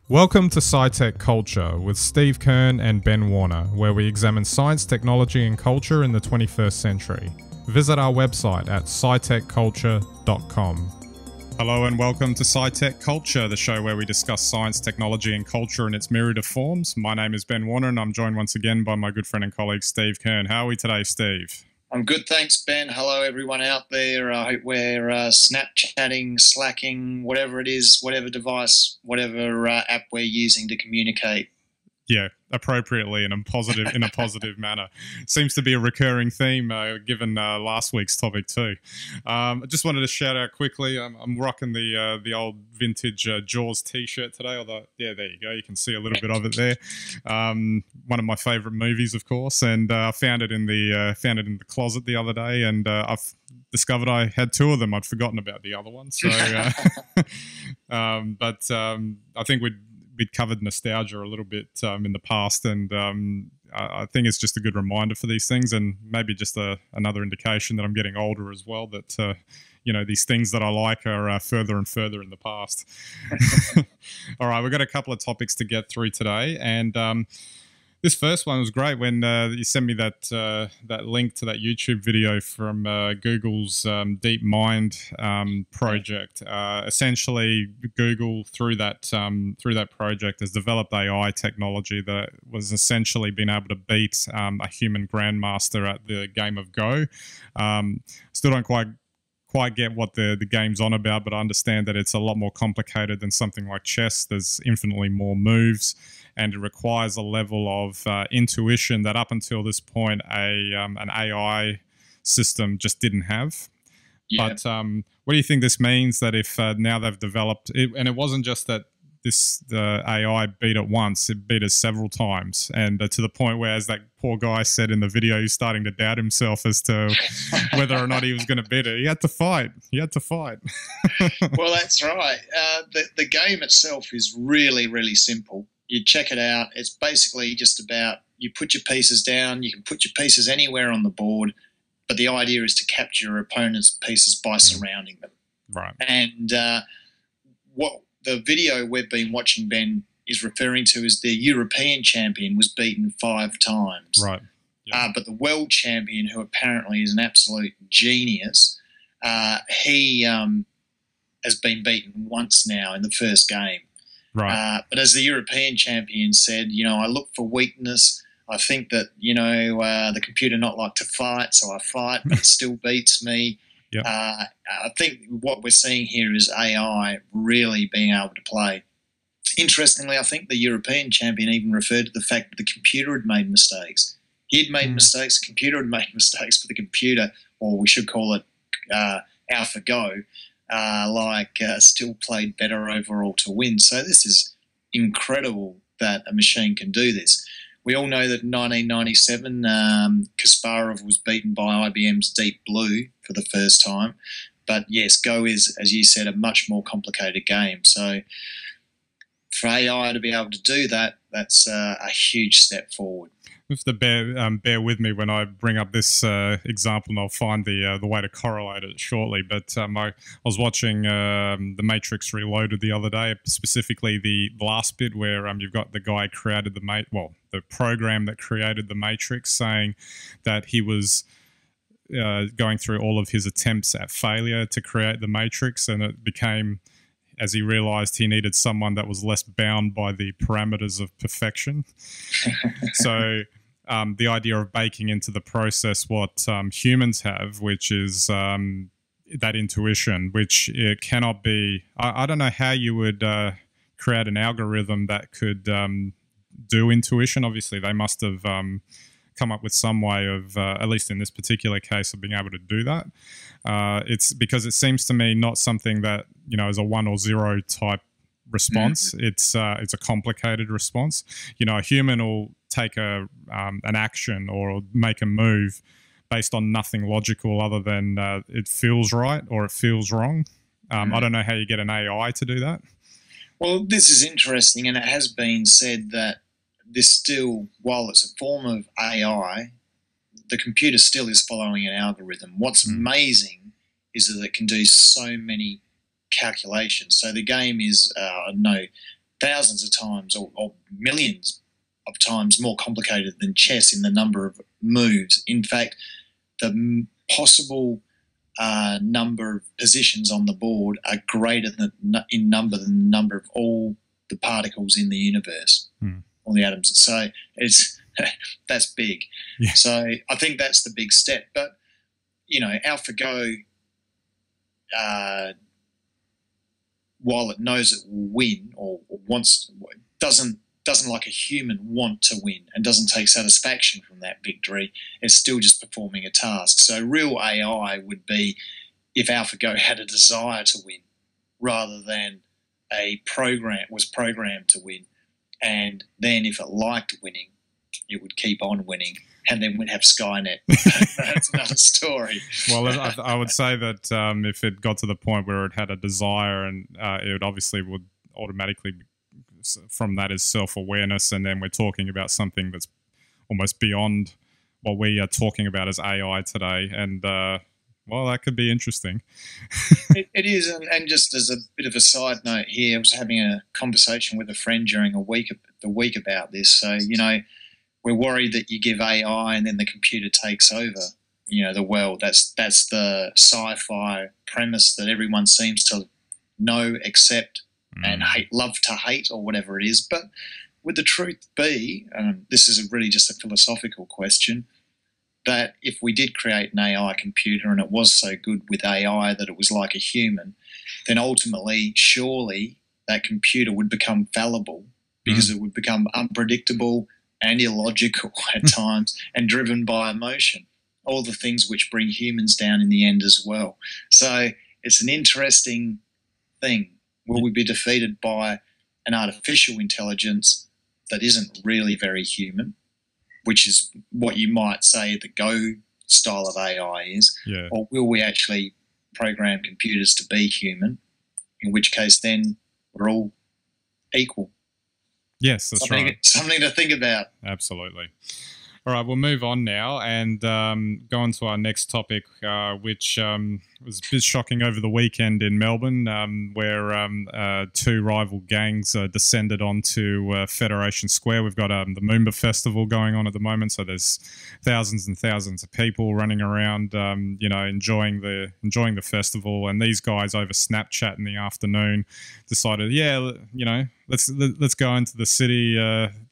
Welcome to SciTech Culture with Steve Kern and Ben Warner, where we examine science, technology and culture in the 21st century. Visit our website at scitechculture.com. Hello and welcome to SciTech Culture, the show where we discuss science, technology and culture in its myriad of forms. My name is Ben Warner and I'm joined once again by my good friend and colleague Steve Kern. How are we today, Steve? I'm good, thanks, Ben. Hello, everyone out there. I hope we're Snapchatting, Slacking, whatever it is, whatever device, whatever app we're using to communicate. Yeah, appropriately and in a positive manner. Seems to be a recurring theme given last week's topic too. I just wanted to shout out quickly. I'm rocking the old vintage Jaws T-shirt today. Although, yeah, there you go. You can see a little bit of it there. One of my favourite movies, of course, and I found it in the closet the other day, and I've discovered I had two of them. I'd forgotten about the other one. So, but I think we'd covered nostalgia a little bit in the past, and I think it's just a good reminder for these things, and maybe just another indication that I'm getting older as well, that these things that I like are further and further in the past. All right, we've got a couple of topics to get through today, and this first one was great when you sent me that link to that YouTube video from Google's DeepMind project. Essentially, Google through that project has developed AI technology that was essentially being able to beat a human grandmaster at the game of Go. Still don't quite get what the game's on about, but I understand that it's a lot more complicated than something like chess. There's infinitely more moves, and it requires a level of intuition that up until this point an AI system just didn't have. Yeah. But what do you think this means, that if now they've developed it, and it wasn't just that the AI beat it once, it beat us several times, and to the point where, as that poor guy said in the video, he's starting to doubt himself as to whether or not he was going to beat it. He had to fight. Well, that's right. The game itself is really, really simple. You check it out. It's basically just about, you put your pieces down. You can put your pieces anywhere on the board, but the idea is to capture your opponent's pieces by surrounding them. Right. And what the video we've been watching, Ben, is referring to is the European champion was beaten 5 times. Right. Yeah. But the world champion, who apparently is an absolute genius, he has been beaten once now in the first game. Right. But as the European champion said, I look for weakness. I think that, the computer not like to fight, so I fight, but it still beats me. Yep. I think what we're seeing here is AI really being able to play. Interestingly, I think the European champion even referred to the fact that the computer had made mistakes. He had made mistakes, the computer had made mistakes, but the computer, or we should call it AlphaGo, still played better overall to win. So this is incredible that a machine can do this. We all know that in 1997, Kasparov was beaten by IBM's Deep Blue for the first time. But yes, Go is, as you said, a much more complicated game. So for AI to be able to do that, that's a huge step forward. You have to bear with me when I bring up this example, and I'll find the way to correlate it shortly. But I was watching The Matrix Reloaded the other day, specifically the last bit where you've got the guy created the program that created the Matrix, saying that he was going through all of his attempts at failure to create the Matrix, and it became, as he realized, he needed someone that was less bound by the parameters of perfection. So the idea of baking into the process what humans have, which is that intuition, which it cannot be. I don't know how you would create an algorithm that could do intuition. Obviously, they must have come up with some way of, at least in this particular case, of being able to do that. It's because it seems to me not something that is a 1 or 0 type response. It's a complicated response. A human will take an action or make a move based on nothing logical other than it feels right or it feels wrong. I don't know how you get an AI to do that. Well, this is interesting, and it has been said that this still, while it's a form of AI, the computer still is following an algorithm. What's amazing is that it can do so many calculations. So the game is, thousands of times or millions of times more complicated than chess in the number of moves. In fact, the possible number of positions on the board are greater in number than the number of all the particles in the universe, all the atoms. So that's big. Yeah. So I think that's the big step. But, AlphaGo, while it knows it will win or doesn't like a human want to win and doesn't take satisfaction from that victory, it's still just performing a task. So real AI would be if AlphaGo had a desire to win rather than was programmed to win. And then if it liked winning, it would keep on winning, and then we'd have Skynet. That's another story. Well, I would say that if it got to the point where it had a desire, and it obviously would automatically, from that is self-awareness, and then we're talking about something that's almost beyond what we are talking about as AI today. And, well, that could be interesting. It is, and just as a bit of a side note here, I was having a conversation with a friend during the week about this. So, we're worried that you give AI and then the computer takes over, the world. That's the sci-fi premise that everyone seems to know, accept, and love to hate, or whatever it is. But would the truth be, this is really just a philosophical question, that if we did create an AI computer and it was so good with AI that it was like a human, then ultimately, surely that computer would become fallible because it would become unpredictable and illogical at times and driven by emotion, all the things which bring humans down in the end as well. So it's an interesting thing. Will we be defeated by an artificial intelligence that isn't really very human, which is what you might say the Go style of AI is? Yeah. Or will we actually program computers to be human, in which case then we're all equal? Yes, that's right. Something to think about. Absolutely. All right, we'll move on now and go on to our next topic, which was a bit shocking over the weekend in Melbourne, where two rival gangs descended onto Federation Square. We've got the Moomba festival going on at the moment, so there's thousands and thousands of people running around, enjoying the festival. And these guys over Snapchat in the afternoon decided, let's go into the city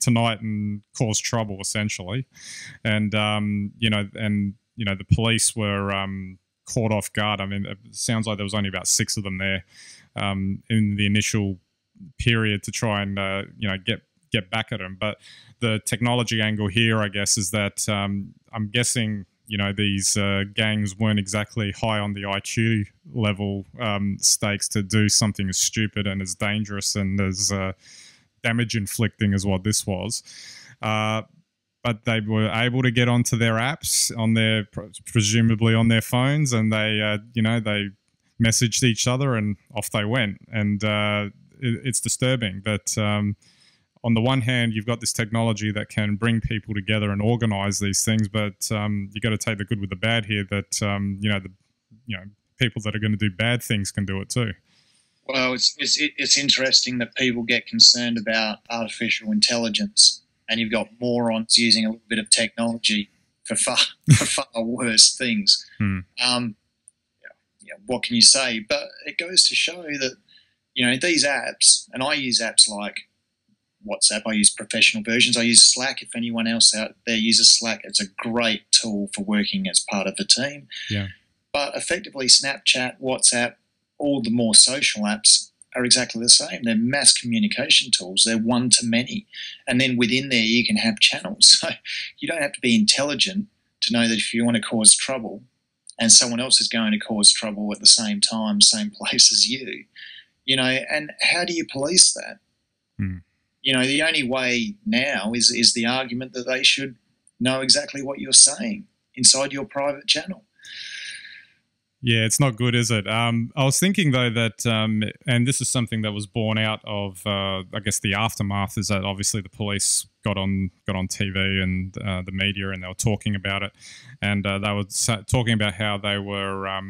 tonight and cause trouble, essentially. And the police were caught off guard. I mean, it sounds like there was only about 6 of them there in the initial period to try and get back at them. But the technology angle here, I guess, is that I'm guessing these gangs weren't exactly high on the IQ level stakes to do something as stupid and as dangerous and as damage inflicting as what this was. But they were able to get onto their apps on their, presumably on their phones, and they messaged each other and off they went. And it's disturbing that on the one hand, you've got this technology that can bring people together and organize these things, but you got to take the good with the bad here. That people that are going to do bad things can do it too. Well, it's interesting that people get concerned about artificial intelligence, and you've got morons using a little bit of technology for far worse things. What can you say? But it goes to show that these apps, and I use apps like WhatsApp. I use professional versions. I use Slack. If anyone else out there uses Slack, it's a great tool for working as part of a team. Yeah. But effectively, Snapchat, WhatsApp, all the more social apps are exactly the same. They're mass communication tools. They're one-to-many. And then within there, you can have channels. So you don't have to be intelligent to know that if you want to cause trouble and someone else is going to cause trouble at the same time, same place as you, and how do you police that? The only way now is the argument that they should know exactly what you're saying inside your private channel. Yeah, it's not good, is it? I was thinking, though, that, and this is something that was born out of, I guess, the aftermath, is that obviously the police got on TV and the media, and they were talking about it. And they were talking about how they were,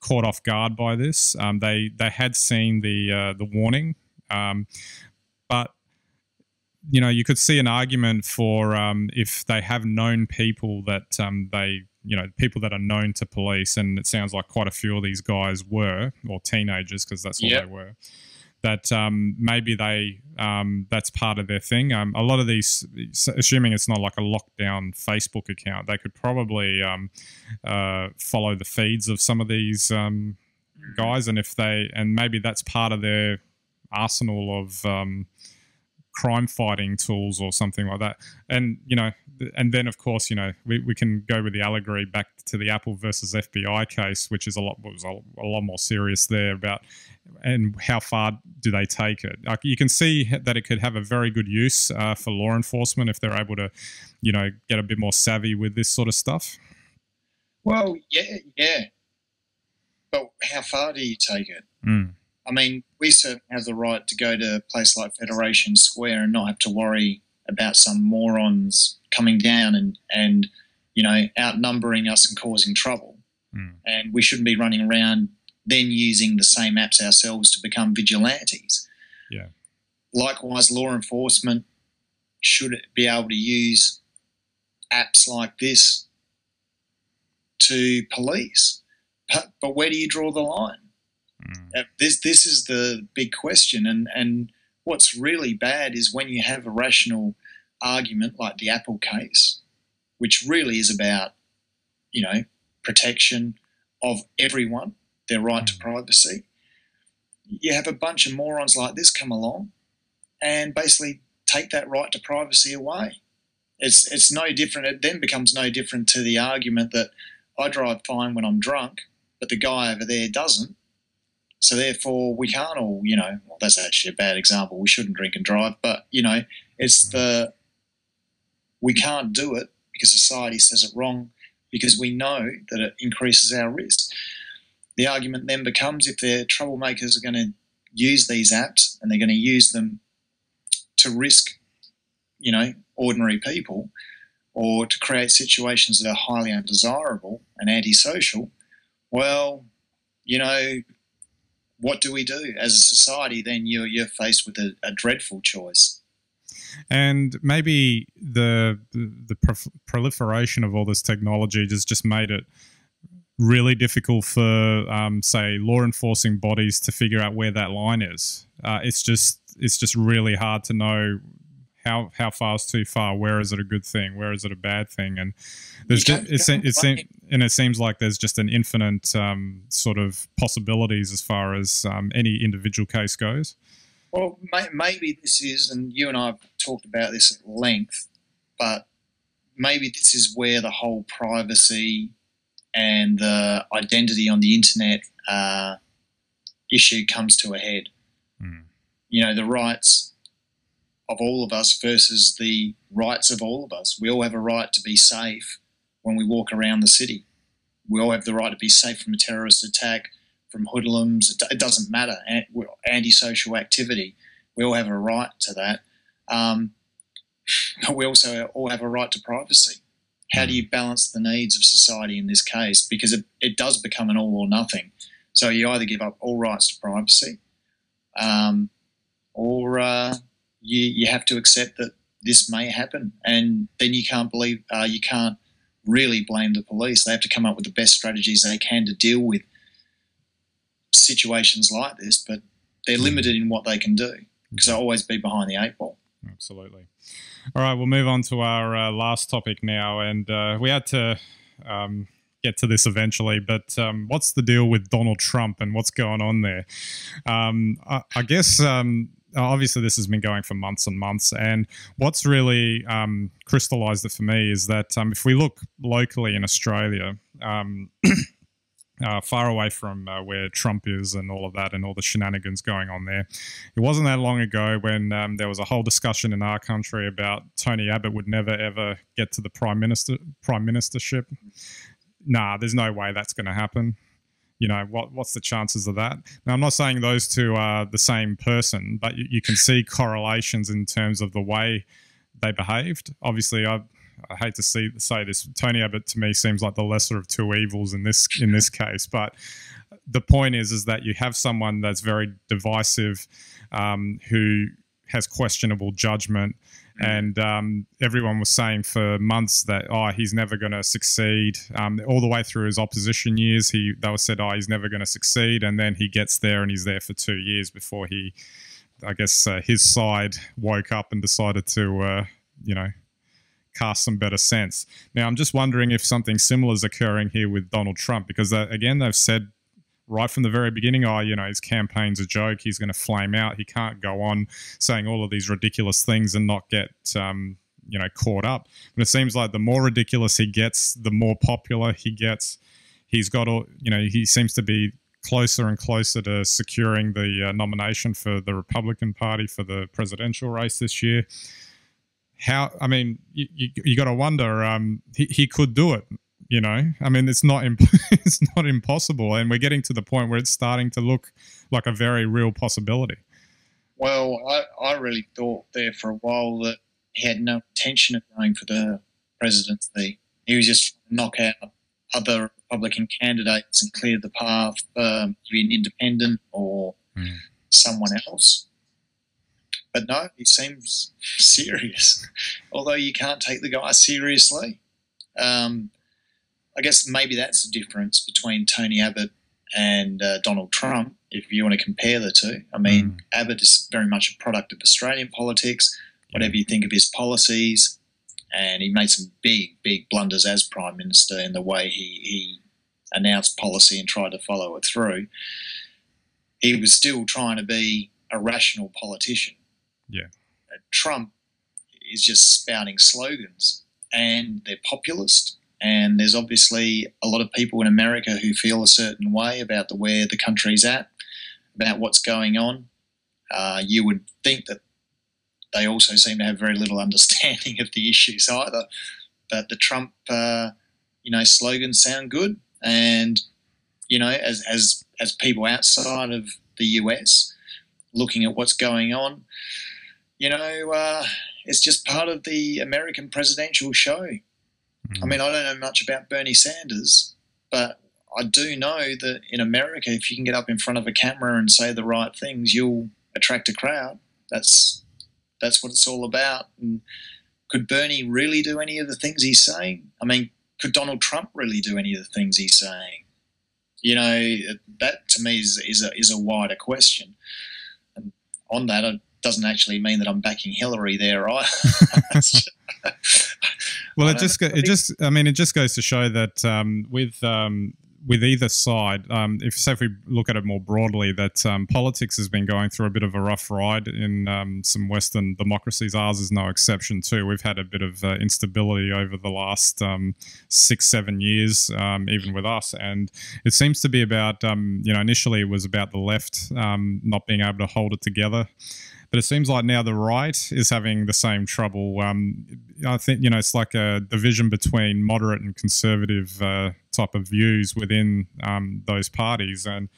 caught off guard by this. They had seen the warning But you know, you could see an argument for if they have known people that people that are known to police, and it sounds like quite a few of these guys were, or teenagers, because that's all they were, that maybe that's part of their thing. A lot of these, assuming it's not like a lockdown Facebook account, they could probably follow the feeds of some of these guys, and maybe that's part of their arsenal of crime fighting tools or something like that. And and then of course, we can go with the allegory back to the Apple versus FBI case, which is a lot more serious there, about and how far do they take it. Like, you can see that it could have a very good use for law enforcement if they're able to get a bit more savvy with this sort of stuff. Well, yeah, but how far do you take it? I mean, we certainly have the right to go to a place like Federation Square and not have to worry about some morons coming down and outnumbering us and causing trouble. And we shouldn't be running around then using the same apps ourselves to become vigilantes. Yeah. Likewise, law enforcement should be able to use apps like this to police. But where do you draw the line? This is the big question, and what's really bad is when you have a rational argument like the Apple case, which really is about protection of everyone, their right to privacy. You have a bunch of morons like this come along and basically take that right to privacy away. It's no different. It then becomes no different to the argument that I drive fine when I'm drunk, but the guy over there doesn't. So therefore, we can't all, well, that's actually a bad example. We shouldn't drink and drive, but it's we can't do it because society says it wrong, because we know that it increases our risk. The argument then becomes, if the troublemakers are going to use these apps and they're going to use them to risk, ordinary people, or to create situations that are highly undesirable and antisocial, well, what do we do as a society? Then you're faced with a dreadful choice. And maybe the proliferation of all this technology just made it really difficult for, say, law enforcing bodies to figure out where that line is. It's just really hard to know how far is too far. Where is it a good thing? Where is it a bad thing? And it seems like there's just an infinite sort of possibilities as far as any individual case goes. Well, maybe this is, and you and I have talked about this at length, but maybe this is where the whole privacy and the identity on the internet issue comes to a head. The rights of all of us versus the rights of all of us. We all have a right to be safe when we walk around the city. We all have the right to be safe from a terrorist attack, from hoodlums. It doesn't matter. Antisocial activity. We all have a right to that. But we also all have a right to privacy. How do you balance the needs of society in this case? Because it does become an all or nothing. So you either give up all rights to privacy, or you have to accept that this may happen, and then you can't really blame the police. They have to come up with the best strategies they can to deal with situations like this, but they're limited in what they can do because they'll always be behind the eight ball. Absolutely. All right, we'll move on to our last topic now, and we had to get to this eventually, but what's the deal with Donald Trump and what's going on there? I guess obviously this has been going for months and months, and what's really crystallized it for me is that if we look locally in Australia, far away from where Trump is and all of that and all the shenanigans going on there, it wasn't that long ago when there was a whole discussion in our country about Tony Abbott would never ever get to the prime ministership. Nah, there's no way that's going to happen. What's the chances of that? Now, I'm not saying those two are the same person, but you can see correlations in terms of the way they behaved. Obviously, I hate to say this, Tony Abbott to me seems like the lesser of two evils in this case. But the point is that you have someone that's very divisive, who has questionable judgment. And everyone was saying for months that, he's never going to succeed. All the way through his opposition years, they were said, he's never going to succeed. And then he gets there and he's there for 2 years before I guess his side woke up and decided to, cast some better sense. Now, I'm just wondering if something similar is occurring here with Donald Trump, because again, they've said right from the very beginning, his campaign's a joke. He's going to flame out. He can't go on saying all of these ridiculous things and not get, caught up. But it seems like the more ridiculous he gets, the more popular he gets. He's got he seems to be closer and closer to securing the nomination for the Republican Party for the presidential race this year. You got to wonder, he could do it. It's not it's not impossible, and we're getting to the point where it's starting to look like a very real possibility. Well, I really thought there for a while that he had no intention of going for the presidency. He was just trying to knock out other Republican candidates and clear the path to be an independent or someone else. But no, he seems serious, although you can't take the guy seriously. I guess maybe that's the difference between Tony Abbott and Donald Trump, if you want to compare the two. Abbott is very much a product of Australian politics, whatever you think of his policies, and he made some big, big blunders as Prime Minister in the way he announced policy and tried to follow it through. He was still trying to be a rational politician. Yeah. Trump is just spouting slogans, and they're populist. And there's obviously a lot of people in America who feel a certain way about where the country's at, about what's going on. You would think that they also seem to have very little understanding of the issues either. But the Trump, slogans sound good. And, as people outside of the US looking at what's going on, it's just part of the American presidential show. I don't know much about Bernie Sanders, but I do know that in America, if you can get up in front of a camera and say the right things, you'll attract a crowd. That's what it's all about. And could Bernie really do any of the things he's saying? Could Donald Trump really do any of the things he's saying? That to me is a wider question. And on that, it doesn't actually mean that I'm backing Hillary there either. Well, it just goes to show that with either side, if we look at it more broadly, that politics has been going through a bit of a rough ride in some Western democracies. Ours is no exception too. We've had a bit of instability over the last 6-7 years, even with us, and it seems to be about initially it was about the left not being able to hold it together. But it seems like now the right is having the same trouble. I think, it's like a division between moderate and conservative type of views within those parties. And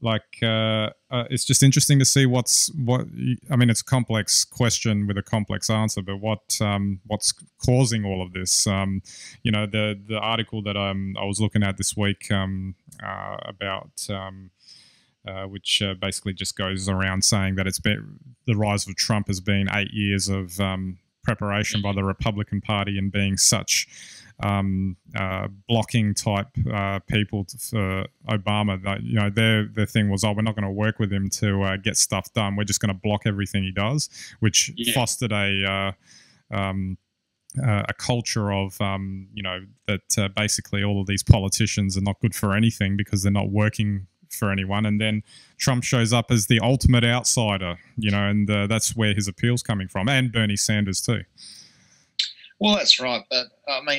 it's just interesting to see it's a complex question with a complex answer, but what's causing all of this? The article that I was looking at this week about... which basically just goes around saying that the rise of Trump has been 8 years of preparation by the Republican Party and being such blocking type people for Obama that their thing was, we're not going to work with him to get stuff done. We're just going to block everything he does, which fostered a culture of that basically all of these politicians are not good for anything because they're not working for anyone, and then Trump shows up as the ultimate outsider, and that's where his appeal's coming from, and Bernie Sanders too. Well, that's right, but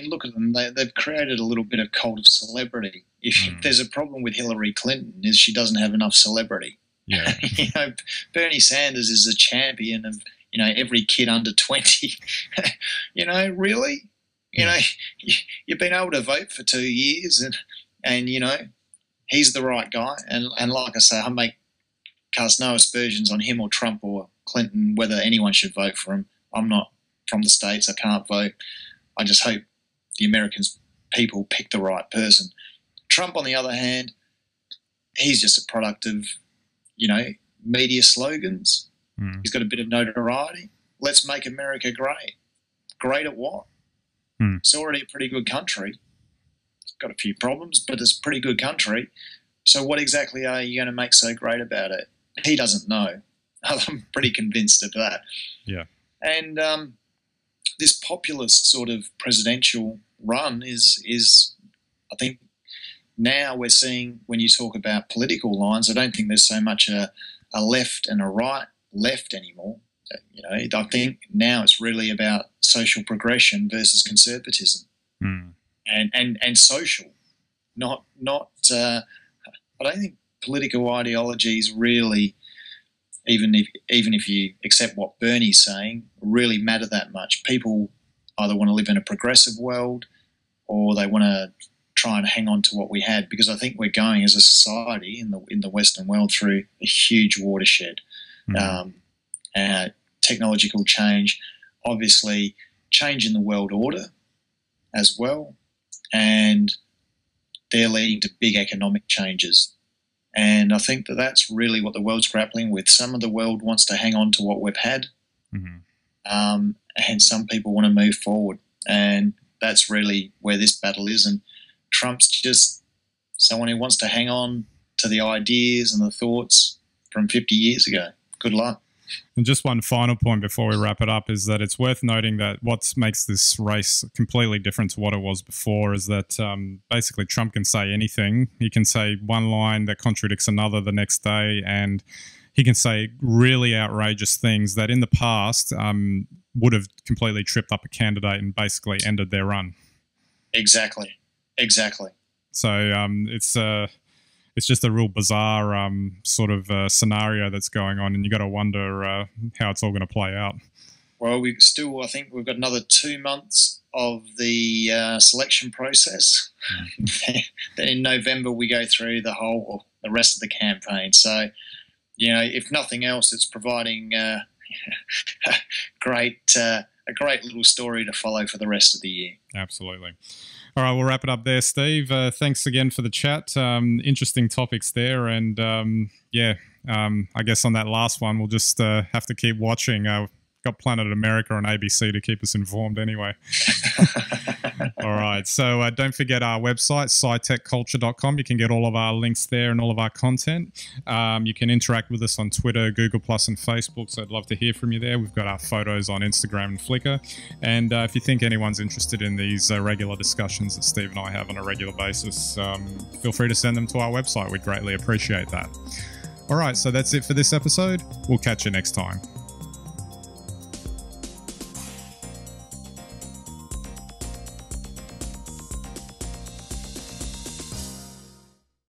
look at them. They've created a little bit of cult of celebrity. If there's a problem with Hillary Clinton, is she doesn't have enough celebrity. Yeah, Bernie Sanders is a champion of every kid under 20. Really, you've been able to vote for 2 years, and he's the right guy, and like I say, cast no aspersions on him or Trump or Clinton, whether anyone should vote for him. I'm not from the States, I can't vote. I just hope the American people pick the right person. Trump, on the other hand, he's just a product of, media slogans. He's got a bit of notoriety. Let's make America great. Great at what? It's already a pretty good country. It's got a few problems, but it's a pretty good country. So what exactly are you going to make so great about it? He doesn't know. I'm pretty convinced of that. Yeah. And this populist sort of presidential run is, I think, now we're seeing, when you talk about political lines, I don't think there's so much a left and a right left anymore. I think now it's really about social progression versus conservatism, and social, not. I don't think political ideologies really, even if you accept what Bernie's saying, really matter that much. People either want to live in a progressive world, or they want to try and hang on to what we had, because I think we're going as a society in the Western world through a huge watershed. Technological change, obviously change in the world order as well, and they're leading to big economic changes. And I think that's really what the world's grappling with. Some of the world wants to hang on to what we've had, and some people want to move forward. And that's really where this battle is. And Trump's just someone who wants to hang on to the ideas and the thoughts from 50 years ago. Good luck. And just one final point before we wrap it up is that it's worth noting that what makes this race completely different to what it was before is that basically Trump can say anything. He can say one line that contradicts another the next day, and he can say really outrageous things that in the past would have completely tripped up a candidate and basically ended their run. Exactly. So it's just a real bizarre sort of scenario that's going on, and you got to wonder how it's all going to play out. Well, I think we've got another 2 months of the selection process. Then in November we go through the rest of the campaign. So, if nothing else, it's providing a great little story to follow for the rest of the year. Absolutely. All right, we'll wrap it up there, Steve. Thanks again for the chat. Interesting topics there. And I guess on that last one, we'll just have to keep watching. Got Planet America on ABC to keep us informed anyway. All right, so don't forget our website, scitechculture.com. You can get all of our links there and all of our content. You can interact with us on Twitter, Google+, and Facebook, so I'd love to hear from you there. We've got our photos on Instagram and Flickr. And if you think anyone's interested in these regular discussions that Steve and I have on a regular basis, feel free to send them to our website. We'd greatly appreciate that. All right, so that's it for this episode. We'll catch you next time.